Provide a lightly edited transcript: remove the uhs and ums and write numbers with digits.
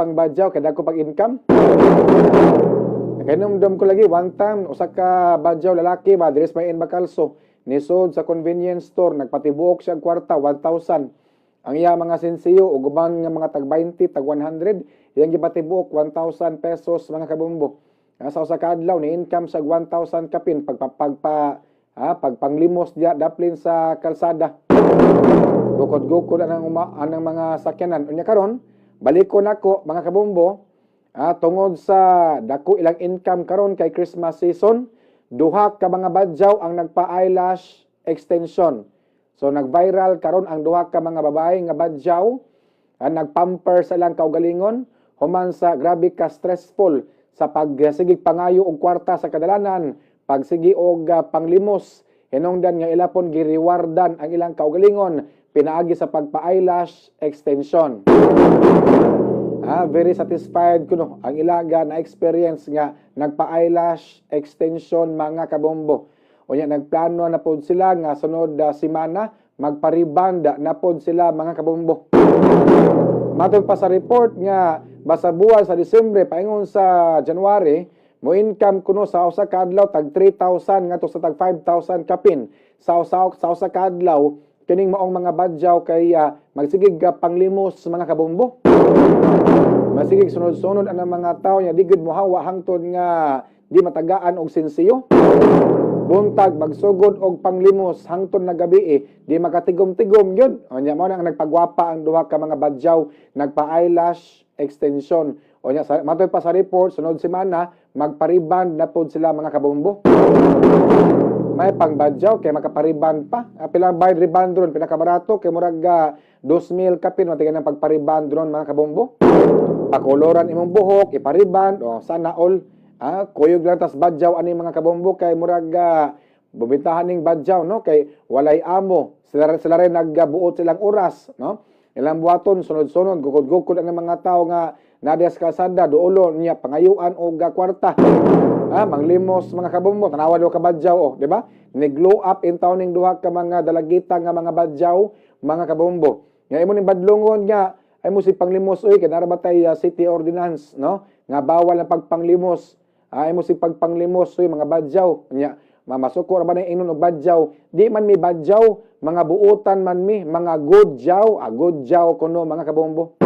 pang badyaw kay dako pag income. Kainomdom ko lagi one time usa ka badyaw lalaki ba diri sa Bakalso nisod sa convenience store nagpatibuok siya kwarta 1,000. Ang iya mga sensiyo ug uban nga mga tag 20 tag 100 iyang gipatibuok 1,000 pesos mga kabumbo. Sa usa ka adlaw ni income sa 1,000 kapin pagpanglimos diya daplin sa kalsada. Gukod-gukod anang mga sakyanan. Unya karon balikon ako mga kabumbo tungod sa dako ilang income karon kay Christmas season, duha ka mga badyaw ang nagpa-eyelash extension. So nag-viral karon ang duha ka mga babae nga badyaw nagpamper sa ilang kaugalingon human sa grabe ka stressful sa pagsigig pangayo og kwarta sa kadalanan, pagsigi og panglimos. Hinungdan nga ilapon girewardan ang ilang kaugalingon pinaagi sa pagpa-eyelash extension. Very satisfied kuno ang ilaga na experience nga nagpa-eyelash extension mga kabombo. Unya nagplano na pod sila nga sunod semana magparibanda na pod sila mga kabombo. Matod pa sa report nga basa buwan sa Disyembre paingon sa January mo income kuno sa usa ka adlaw tag 3,000 ngadto sa tag 5,000 kapin sa usa ka adlaw kining maong mga badyaw kay magsigig panglimos mga kabombo. Masigig sunod-sunod ang mga tao nya digid mohawa hangtod nga di matagaan og sensiyo. Buntag magsugod og panglimos hangtod na gabi di makatigom-tigom gyud. Unya mao nang nagpagwapa ang duha ka mga badyaw nagpa-eyelash extension. Unya matod pa sa report sunod semana magpariband na pod sila mga kabombo. May pangbadyaw kay makapariband pa. Pila bayad riband ron pinakabarato kay murag 2,000 kapin matigan ang pagpariband ron mga kabombo. Pakoloran imong buhok ipariband sana all. Kuyog lang tas badyaw ani mga kabombo kay murag bubitahan ning badyaw no kay walay amo. Sila rin nagbuot silang oras no. Ilang buhaton sunod-sunod gukod-gukod ang mga tao nga nadias kalsada duolo niya pangayuan og kwarta. Manglimos mga kabombo tanawa do ka badyaw di ba? Ni-glow up in town ning duha ka mga dalagita nga mga badyaw mga kabombo. Nga imo ning badlongon nga ay mo si panglimos kay narabatay city ordinance no nga bawal ang pagpanglimos. Ay mo si pagpanglimos mga badyaw nya mamasuko ra ba na inon og badyaw di man mi badyaw mga buutan man mi mga good jaw kuno mga kabombo.